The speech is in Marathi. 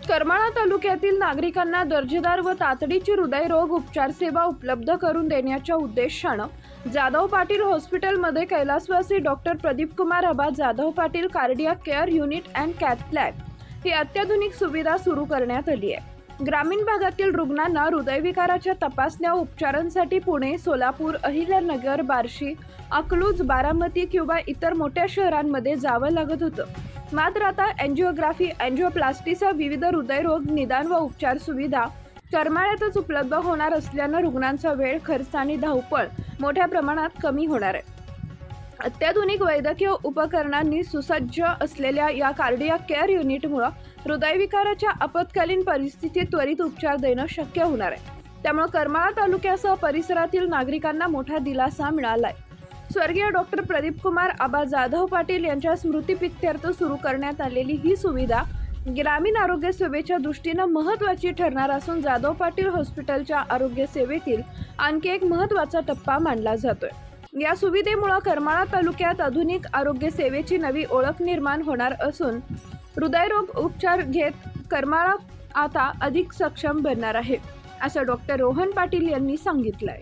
करमाळा तालुक्यातील नागरिकांना दर्जेदार व तातडीची हृदयरोग उपचार सेवा उपलब्ध करून देण्याच्या उद्देशानं जाधव पाटील हॉस्पिटलमध्ये कैलासवासी doctor Pradeep Kumar Aba Jadhav Patil cardiac care unit and cath lab ही अत्याधुनिक सुविधा सुरू करण्यात आली आहे। ग्रामीण भागातील रुग्णांना हृदयविकाराच्या तपासण्या उपचारांसाठी पुणे, सोलापूर, अहिल्यानगर, बार्शी, अकलूज, बारामती किंवा इतर मोठ्या शहरांमध्ये जावं लागत होतं। मात्र आता एंजिओग्राफी, एंजिओप्लास्टीसह विविध हृदयरोग निदान व उपचार सुविधा करमाळ्यातच उपलब्ध होणार असल्यानं रुग्णांचा वेळ, खर्च आणि धावपळ मोठ्या प्रमाणात कमी होणार आहे। अत्याधुनिक वैद्यकीय उपकरणांनी सुसज्ज असलेल्या या कार्डियाक केअर युनिटमुळे हृदयविकाराच्या आपत्कालीन परिस्थितीत त्वरित उपचार देणं शक्य होणार आहे। त्यामुळे करमाळा तालुक्यासह परिसरातील नागरिकांना मोठा दिलासा मिळाला आहे। स्वर्गीय डॉक्टर प्रदीप कुमार आबा जाधव पाटील यांच्या स्मृतिप्रित्यर्थ सुरू करण्यात आलेली ही सुविधा ग्रामीण आरोग्य सेवेच्या दृष्टीनं महत्त्वाची ठरणार असून जाधव पाटील हॉस्पिटलच्या आरोग्य सेवेतील आणखी एक महत्त्वाचा टप्पा मानला जातोय। या सुविधेमुळे करमाळा तालुक्यात आधुनिक आरोग्य सेवेची नवी ओळख निर्माण होणार असून हृदयरोग उपचार घेत करमाळा आता अधिक सक्षम बनणार आहे, असं डॉक्टर रोहन पाटील यांनी सांगितलंय।